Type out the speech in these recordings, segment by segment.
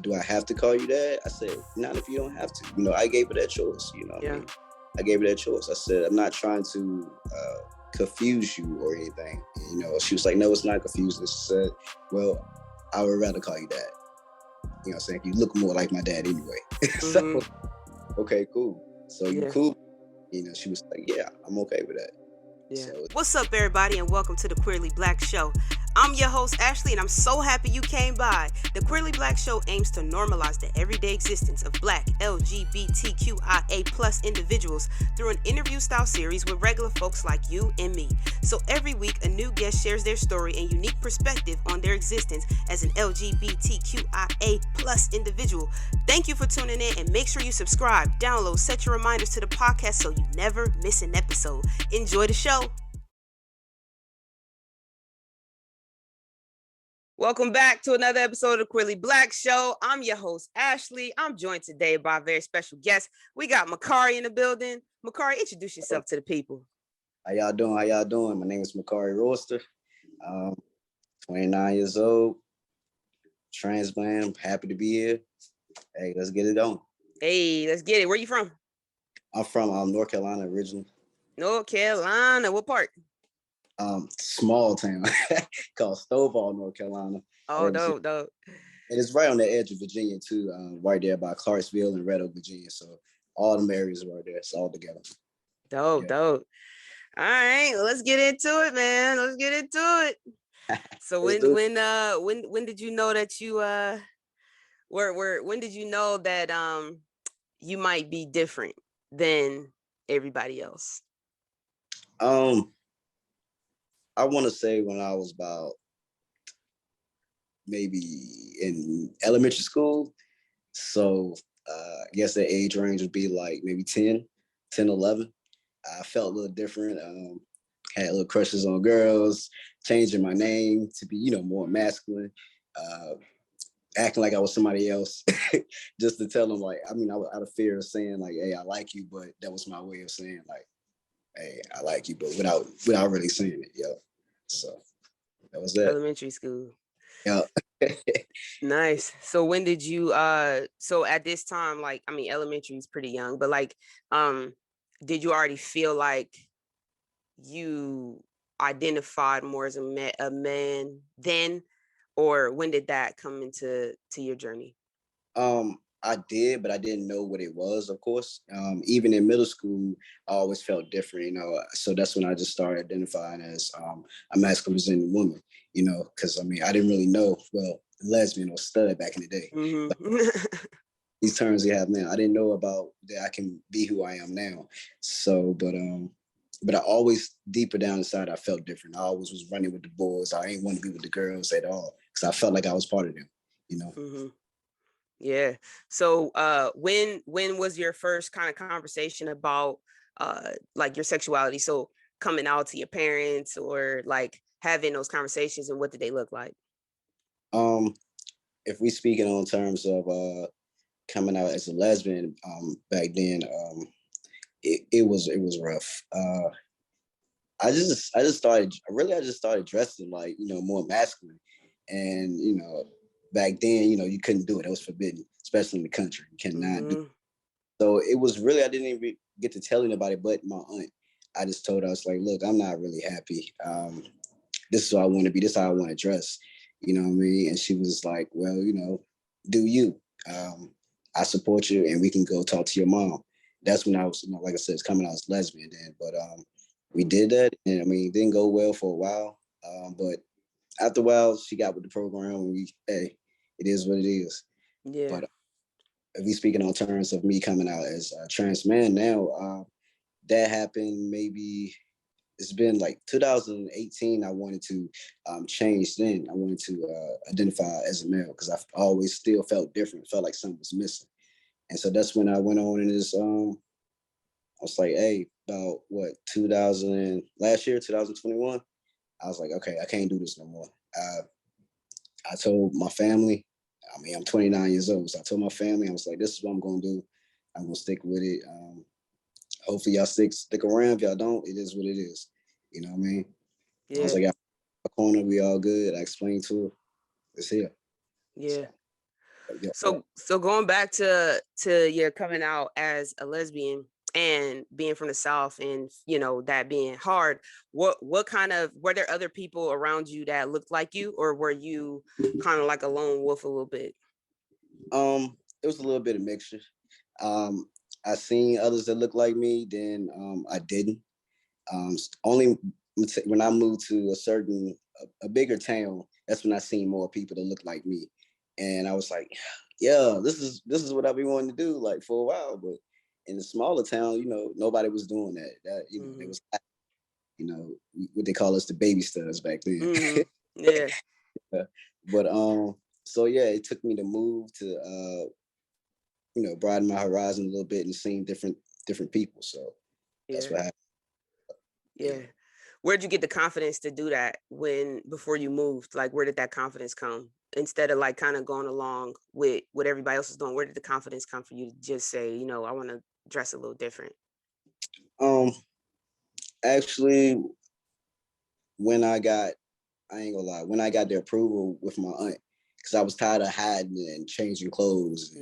do I have to call you Dad? I said, not if you don't have to. You know, I gave her that choice. You know what I mean? I gave her that choice. I said, I'm not trying to confuse you or anything. You know, she was like, no, it's not confusing. She said, well, I would rather call you Dad. You know what I'm saying? You look more like my dad anyway. So, okay, cool. So you cool? You know, she was like, yeah, I'm okay with that. Yeah. So, what's up, everybody, and welcome to the Queerly Blax Show. I'm your host, Ashley, and I'm so happy you came by. The Queerly Blax Show aims to normalize the everyday existence of Black, LGBTQIA+ individuals through an interview-style series with regular folks like you and me. So every week, a new guest shares their story and unique perspective on their existence as an LGBTQIA+ individual. Thank you for tuning in, and make sure you subscribe, download, set your reminders to the podcast so you never miss an episode. Enjoy the show. Welcome back to another episode of the Queerly Blax Show. I'm your host, Ashley. I'm joined today by a very special guest. We got Makari in the building. Makari, introduce yourself to the people. How y'all doing? My name is Makari Roster. 29 years old. Transplant. I'm happy to be here. Hey, let's get it on. Hey, let's get it. Where you from? I'm from North Carolina originally. North Carolina. What part? Small town called Stovall, North Carolina. Oh, dope. And it's right on the edge of Virginia too, right there by Clarksville and Red Oak, Virginia. So all the areas are right there. It's all together. Dope. All right, let's get into it, man. Let's get into it. So when did you know that you when did you know that you might be different than everybody else? I want to say when I was about maybe in elementary school. So I guess the age range would be like maybe 10, 11. I felt a little different. Had little crushes on girls, changing my name to be, more masculine, acting like I was somebody else, just to tell them I was out of fear of saying like, hey, I like you, but that was my way of saying like, hey, I like you, but without really saying it, So that was that. Elementary school. Yeah. Nice. So when did you so at this time, elementary is pretty young, but did you already feel like you identified more as a man then, or when did that come into your journey? I did, but I didn't know what it was, of course. Even in middle school, I always felt different, so that's when I just started identifying as a masculine presenting woman, because I didn't really know, lesbian or stud back in the day. These terms we have now, I didn't know about that I can be who I am now. So, but I always, deeper down inside, I felt different. I always was running with the boys. I ain't want to be with the girls at all because I felt like I was part of them, Yeah. So when was your first kind of conversation about your sexuality? So coming out to your parents or having those conversations, and what did they look like? If we speaking on terms of coming out as a lesbian, back then, it was rough. I just started dressing more masculine, and back then, you couldn't do it. It was forbidden, especially in the country. You cannot do it. So it was really, I didn't even get to tell anybody but my aunt. I just told her, I was like, look, I'm not really happy. This is what I want to be. This is how I want to dress. You know what I mean? And she was like, well, do you. I support you, and we can go talk to your mom. That's when I was, like I said, it's coming out as lesbian then. But we did that, and it didn't go well for a while. But after a while, she got with the program, and it is what it is. Yeah. But if we speaking on terms of me coming out as a trans man now, that happened maybe, it's been like 2018. I wanted to change then. I wanted to identify as a male because I always still felt different, felt like something was missing. And so that's when I went on in this, I was like, hey, about last year, 2021, I was like, okay, I can't do this no more. I told my family, I'm 29 years old, so I told my family, I was like, this is what I'm going to do. I'm going to stick with it. Hopefully y'all stick around. If y'all don't, it is what it is. You know what I mean? Yeah. I was like, a corner, we all good. I explained to her, it's here. Yeah. Yeah, So going back to your coming out as a lesbian and being from the South, and that being hard, what kind of, were there other people around you that looked like you, or were you kind of like a lone wolf a little bit? it was a little bit of mixture. Um, I seen others that looked like me, then I didn't. Only when I moved to a bigger town, that's when I seen more people that looked like me, and I was like, yeah, this is what I've been wanting to do like for a while. But in the smaller town, nobody was doing that. They was, what they call us the baby studs back then. Yeah. But so yeah, it took me to move to broaden my horizon a little bit and seeing different people. So that's Yeah. what happened. Yeah. Where'd you get the confidence to do that before you moved? Like, where did that confidence come? Instead of like kind of going along with what everybody else is doing, where did the confidence come for you to just say, I want to dress a little different? Um, Actually, I ain't gonna lie, when I got the approval with my aunt, because I was tired of hiding and changing clothes,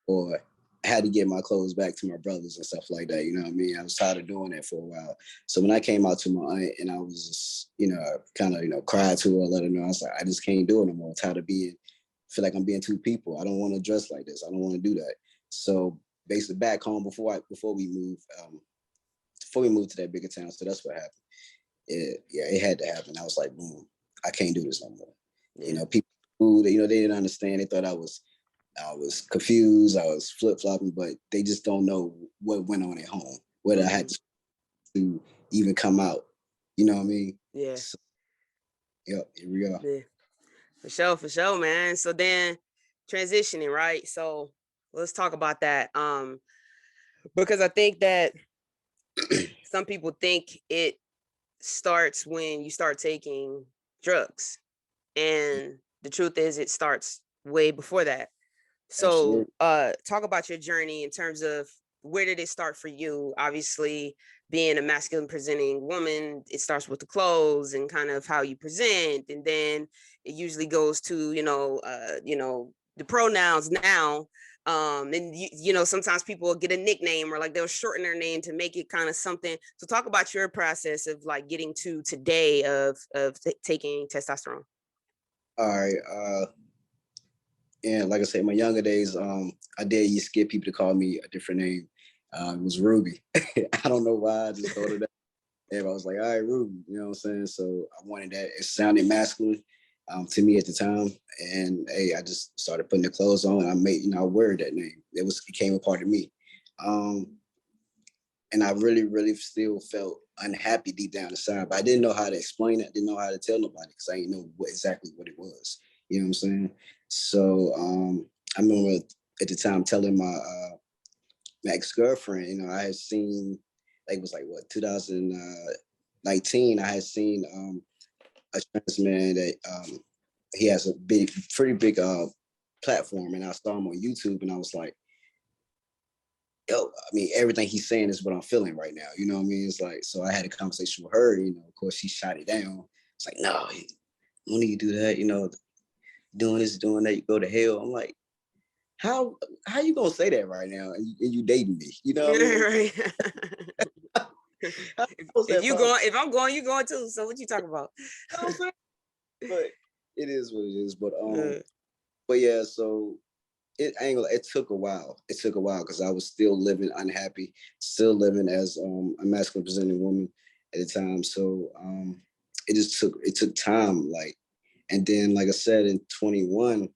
or I had to get my clothes back to my brothers and stuff like that. You know what I mean? I was tired of doing that for a while. So when I came out to my aunt and I was just, kind of, cried to her, let her know, I was like, I just can't do it no more. I'm tired of feel like I'm being two people. I don't want to dress like this. I don't want to do that. So basically back home before we moved to that bigger town. So that's what happened. It had to happen. I was like, boom, I can't do this no more. Yeah. People who, they didn't understand. They thought I was confused. I was flip flopping, but they just don't know what went on at home, what I had to even come out. You know what I mean? Yeah. So, yeah, here we are. Yeah. For sure, man. So then transitioning, right? So let's talk about that. Because I think that some people think it starts when you start taking drugs. And the truth is it starts way before that. So Absolutely. talk about your journey in terms of where did it start for you? Obviously, being a masculine presenting woman, it starts with the clothes and kind of how you present, and then it usually goes to the pronouns now. And sometimes people will get a nickname, or like they'll shorten their name to make it kind of something. So talk about your process of like getting to today of taking testosterone. All right. And like I said, in my younger days, I did used to get people to call me a different name. It was Ruby. I don't know why. I just thought of that. And I was like, all right, Ruby, you know what I'm saying? So I wanted that. It sounded masculine to me at the time. And hey, I just started putting the clothes on, and I made, I wear that name. It became a part of me. Um, and I really, really still felt unhappy deep down inside, but I didn't know how to explain it. I didn't know how to tell nobody because I didn't know exactly what it was. You know what I'm saying? So I remember at the time telling my ex-girlfriend, I had seen, like, it was like what, 2019, I had seen a trans man that he has a pretty big platform, and I saw him on YouTube, and I was like, yo, I mean, everything he's saying is what I'm feeling right now. You know what I mean? It's like, so I had a conversation with her, of course she shot it down. It's like, no, don't need to do that, doing this, doing that, you go to hell. I'm like, how you gonna say that right now? And you dating me? You know what I mean? Right. If I'm going, you going too. So what you talking about? You know what I'm saying? But it is what it is. But yeah, so it took a while. It took a while because I was still living unhappy, still living as a masculine presenting woman at the time. So it took time, like, and then like I said, in 21,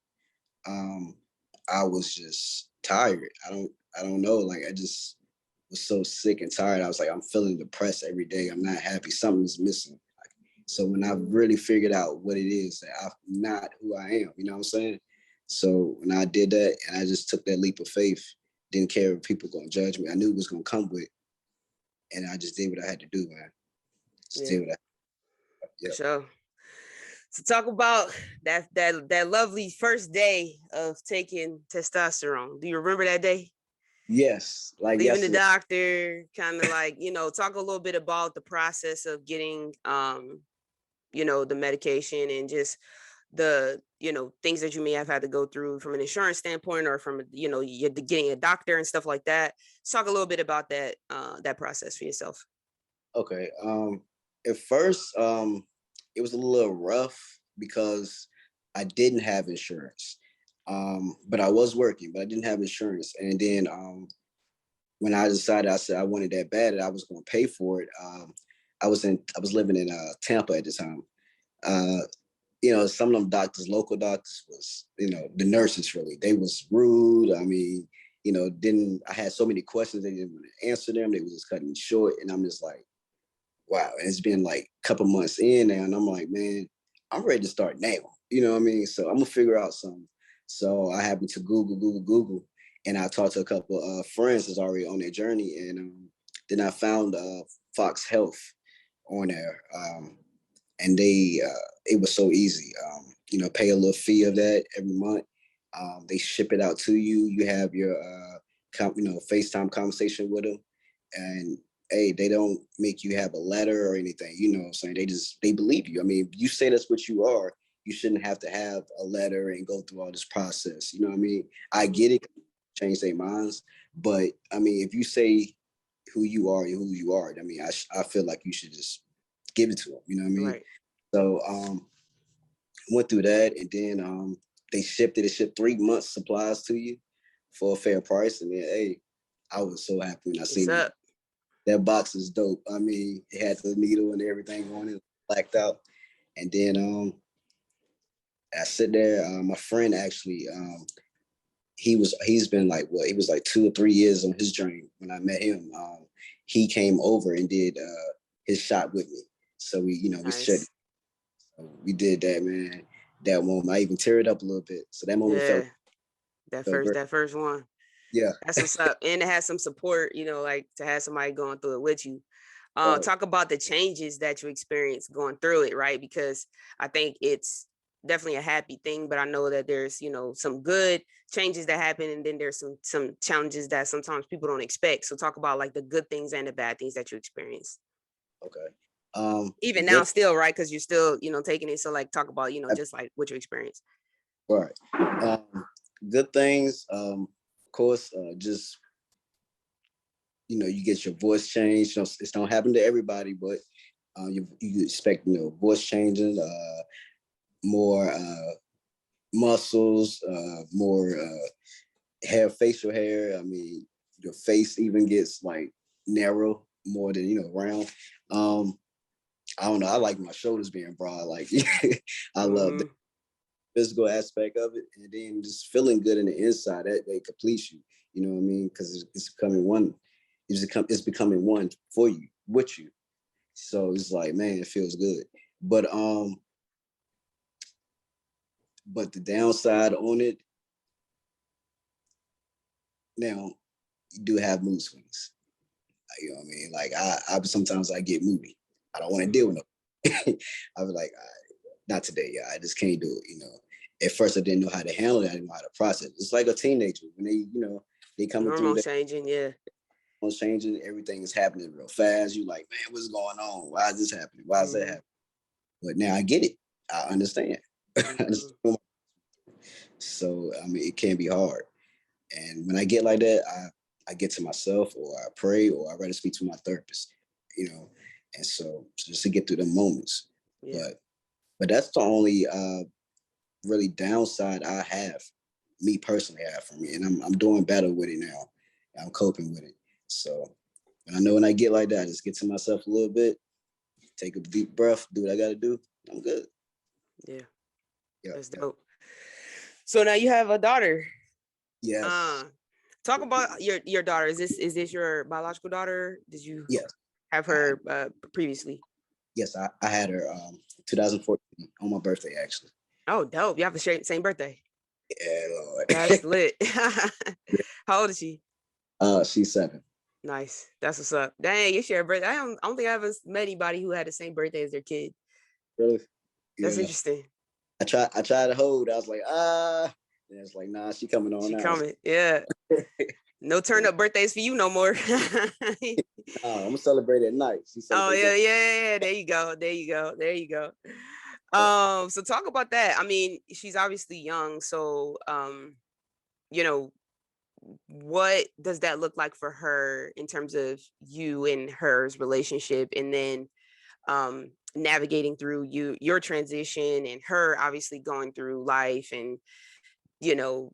I was just tired. I don't know, like I just was so sick and tired. I was like, I'm feeling depressed every day. I'm not happy. Something's missing. So when I really figured out what it is, that I'm not who I am, you know what I'm saying? So when I did that and I just took that leap of faith, didn't care if people gonna judge me. I knew it was gonna come with, and I just did what I had to do, man. Just Yeah, did what for sure. So talk about that lovely first day of taking testosterone. Do you remember that day? Yes, like Leaving the yesterday. doctor, kind of like, talk a little bit about the process of getting the medication, and just the things that you may have had to go through from an insurance standpoint, or from, you're getting a doctor and stuff like that. Let's talk a little bit about that process for yourself. Okay. At first, it was a little rough because I didn't have insurance. But I was working, but I didn't have insurance. And then when I decided, I said I wanted that bad and I was going to pay for it. I was living in Tampa at the time. Some of them doctors, local doctors, was, the nurses really, they was rude. I mean, I had so many questions, they didn't want to answer them. They was just cutting me short. And I'm just like, wow. And it's been like a couple months in now. And I'm like, man, I'm ready to start now. You know what I mean? So I'm gonna figure out something. So I happened to Google. And I talked to a couple of friends that's already on their journey. And then I found Fox Health on there. And it was so easy. Pay a little fee of that every month. They ship it out to you. You have your FaceTime conversation with them, and hey, they don't make you have a letter or anything. You know what I'm saying? They believe you. I mean, if you say that's what you are, you shouldn't have to have a letter and go through all this process. You know what I mean? I get it, change their minds, but I mean, if you say who you are, I mean, I feel like you should just give it to them. You know what I mean? Right. So went through that, and then they shipped it. It shipped 3 months supplies to you for a fair price. And then, hey, I was so happy when I seen it. That box is dope. I mean, it had the needle and everything on it, blacked out. And then I sit there. My friend actually, he's been like, he was like 2 or 3 years on his journey when I met him. He came over and did his shot with me. So Nice. we did that, man. That moment, I even teared up a little bit. So that moment felt that great. first one. Yeah. That's what's up. And it has some support, like to have somebody going through it with you. Right. Talk about the changes that you experienced going through it, right? Because I think it's definitely a happy thing, but I know that there's, some good changes that happen, and then there's some challenges that sometimes people don't expect. So talk about like the good things and the bad things that you experienced. Okay. Even now still, right? Because you're still, taking it. So like talk about, just like what you experienced. Right. Good things, of course, just you get your voice changed. It don't happen to everybody, but you expect voice changing, more muscles, more facial hair. I mean, your face even gets like narrow more than round. I don't know. I like my shoulders being broad. Like I love the physical aspect of it, and then just feeling good in the inside. That completes you. You know what I mean? Because it's becoming one. It's becoming one for you, with you. So it's like, man, it feels good. But the downside on it, now, you do have mood swings. You know what I mean? Like I sometimes I get moody. I don't want to deal with it. I was like, not today, I just can't do it. At first I didn't know how to handle it. I didn't know how to process it. It's like a teenager when they coming through. Hormones changing, yeah. Hormones changing. Everything is happening real fast. You like, man, what's going on? Why is this happening? Why is that happening? But now I get it. I understand. So I mean, it can be hard. And when I get like that, I get to myself, or I pray, or I rather speak to my therapist. And so just to get through the moments. Yeah. But that's the only really downside I have, me personally have for me, and I'm doing better with it now. I'm coping with it. So, and I know when I get like that, I just get to myself a little bit, take a deep breath, do what I got to do. I'm good. Yeah. That's dope. So now you have a daughter. Yes. Talk about your daughter. Is this your biological daughter? Did you have her previously? Yes, I had her 2014 on my birthday, actually. Oh, dope. You have the same birthday. Yeah, Lord. That's lit. How old is she? She's 7. Nice. That's what's up. Dang, you share a birthday. I don't think I ever met anybody who had the same birthday as their kid. Really? That's interesting. I tried to hold. I was like, and it's like, nah, she coming on. She now. coming. Yeah. No turn up birthdays for you no more. I'm gonna celebrate at night. Oh yeah. There you go. So talk about that. I mean, she's obviously young, so you know, what does that look like for her in terms of you and her's relationship, and then navigating through your transition and her obviously going through life and you know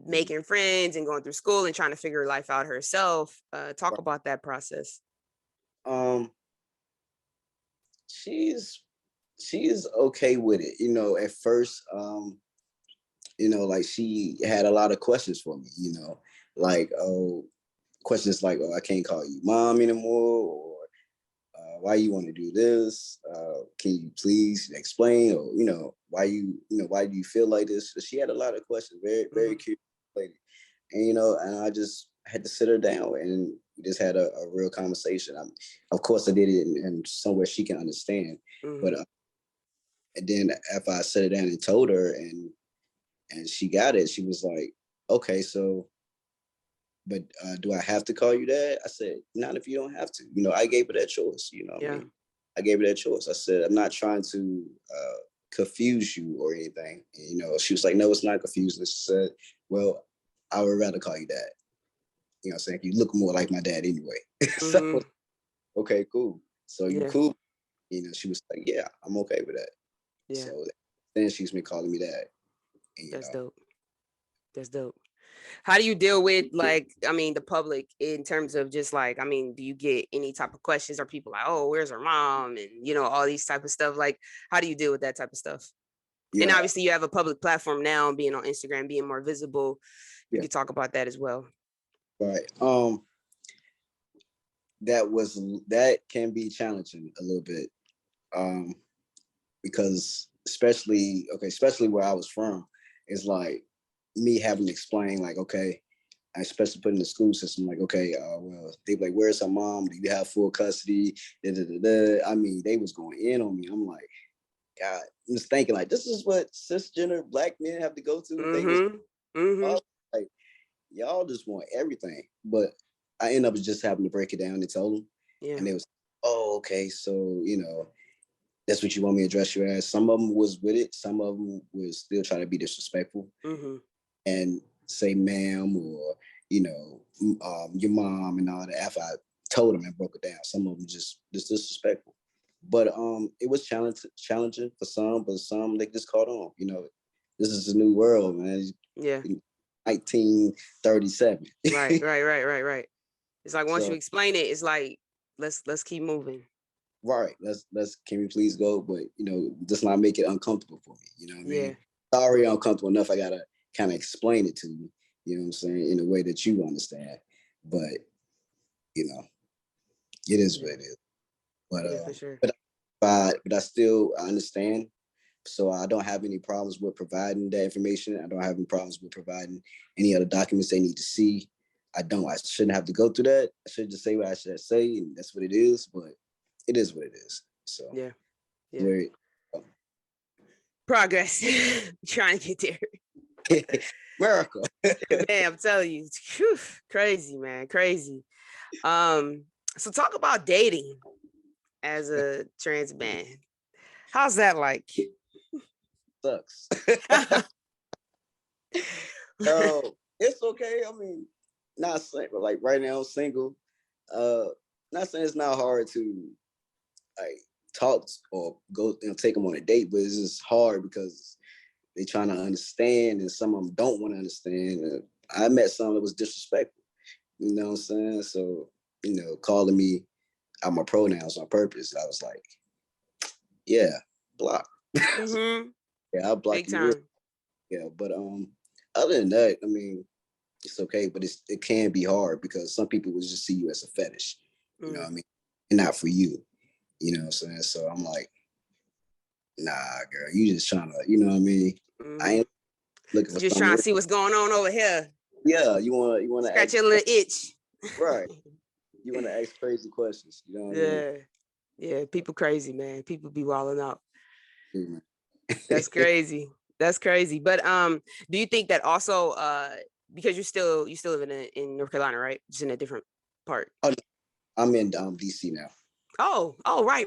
making friends and going through school and trying to figure life out herself. Talk about that process. Um, she's she's okay with it. At first, like she had a lot of questions for me. Like questions like, "Oh, I can't call you mom anymore," or "Why you want to do this? Can you please explain?" Or why do you feel like this? So she had a lot of questions. Very very curious lady, and I just had to sit her down and we just had a real conversation. Of course, I did it in somewhere she can understand, but and then after I sat her down and told her, and she got it, she was like, "Okay, so." But do I have to call you that? I said, not if you don't have to. I gave her that choice. What I mean? I gave her that choice. I said, I'm not trying to confuse you or anything. And, she was like, no, it's not confusing. She said, well, I would rather call you dad. I'm saying? You look more like my dad anyway. So, okay, cool. So you cool? She was like, yeah, I'm okay with that. Yeah. So then she's been calling me dad. That's dope. That's dope. How do you deal with the public in terms of just do you get any type of questions? Are people like, oh, where's her mom? And all these type of stuff. Like, how do you deal with that type of stuff? Yeah. And obviously you have a public platform now, being on Instagram, being more visible. You could talk about that as well. Right. That can be challenging a little bit. Because especially where I was from, it's like me having to explain, like, okay, especially put in the school system, like, okay, well, they be like, where's her mom? Do you have full custody? Da, da, da, da. I mean, they was going in on me. I'm like, God, I'm just thinking, like, this is what cisgender Black men have to go through. Like, y'all just want everything. But I end up just having to break it down and tell them. Yeah. And they was, oh, okay, so, that's what you want me to address you as. Some of them was with it. Some of them was still trying to be disrespectful and say ma'am or, your mom and all that. After I told them and broke it down, some of them just disrespectful. But it was challenging for some, but some they just caught on. This is a new world, man. Yeah. 1937. Right. It's like once you explain it, it's like let's keep moving. Right. Let's can we please go? But just not make it uncomfortable for me. You know what I mean? It's already uncomfortable enough. I gotta kind of explain it to you. You know what I'm saying? In a way that you understand. But it is what it is. But for sure. but I still understand. So I don't have any problems with providing that information. I don't have any problems with providing any other documents they need to see. I shouldn't have to go through that. I should just say what I should say, and that's what it is. But it is what it is. So yeah. Progress. Trying to get there. America. Man, I'm telling you, whew, crazy, man, crazy. So talk about dating as a trans man. How's that like? Sucks. It's okay. I mean, not saying, but like right now I'm single. Not saying it's not hard to like talk or go take them on a date, but it's just hard because they trying to understand and some of them don't want to understand. I met someone that was disrespectful. You know what I'm saying? So, calling me out my pronouns on purpose. I was like, yeah, block. Yeah, I'll block Big you. Time. Yeah, but other than that, I mean, it's okay, but it can be hard because some people will just see you as a fetish. You know what I mean? And not for you. You know what I'm saying? So I'm like, nah, girl, you just trying to, you know what I mean? I ain't looking for just trying to see what's going on over here. Yeah, you want to scratch your little itch. Right. You want to ask crazy questions. You know what I mean? Yeah, people crazy, man. People be wilding out. That's crazy. That's crazy. But do you think that also because you still live in North Carolina, right? Just in a different part. Oh, I'm in DC now. Oh, right.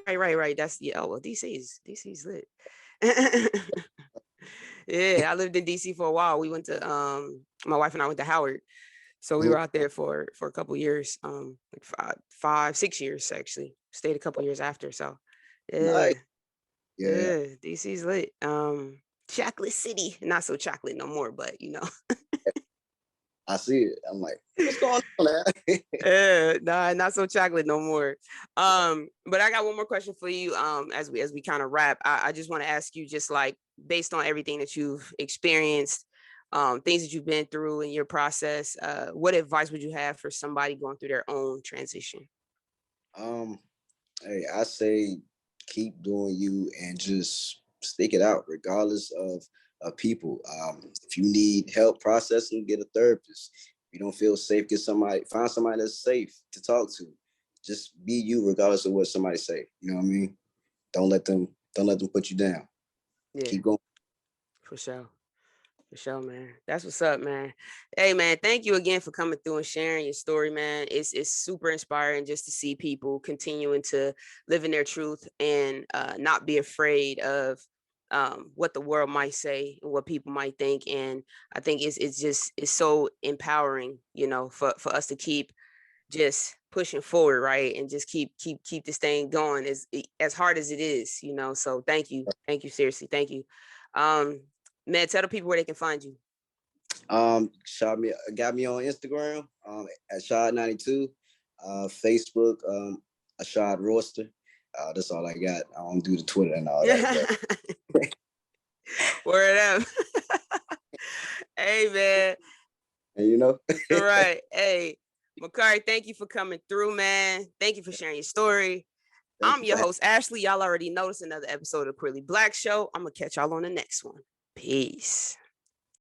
That's well, DC's lit. Yeah, I lived in DC for a while. We went to my wife and I went to Howard. So we were out there for a couple years, like 5, 6 years actually. Stayed a couple years after. So yeah, Nice. Yeah, yeah, DC's lit. Chocolate City, not so chocolate no more, but you know. I see it. I'm like, what's going on there? Yeah, nah, not so chocolate no more. But I got one more question for you. As we kind of wrap, I just want to ask you, just like based on everything that you've experienced, things that you've been through in your process, what advice would you have for somebody going through their own transition? um, hey, I say keep doing you and just stick it out, regardless of people. If you need help processing, get a therapist. If you don't feel safe, find somebody that's safe to talk to. Just be you, regardless of what somebody say. You know what I mean? Don't let them put you down. Yeah, Keep going. for sure. For sure, man. That's what's up, man. Hey, man, thank you again for coming through and sharing your story, man. It's super inspiring just to see people continuing to live in their truth and not be afraid of what the world might say and what people might think. And I think it's so empowering, you know, for us to keep just pushing forward, right, and just keep this thing going as hard as it is, you know. So thank you, seriously, thank you. Um, Man, tell the people where they can find you. Got me on Instagram at Ashaad 92, Facebook Ashaad Roaster. That's all I got. I don't do the Twitter and all that, but Word up. Hey, man. and you know, All right. Hey, Makari, thank you for coming through, man. Thank you for sharing your story. thank I'm you your for. host, Ashley. Y'all already noticed another episode of Queerly Blax Show. I'm going to catch y'all on the next one. Peace.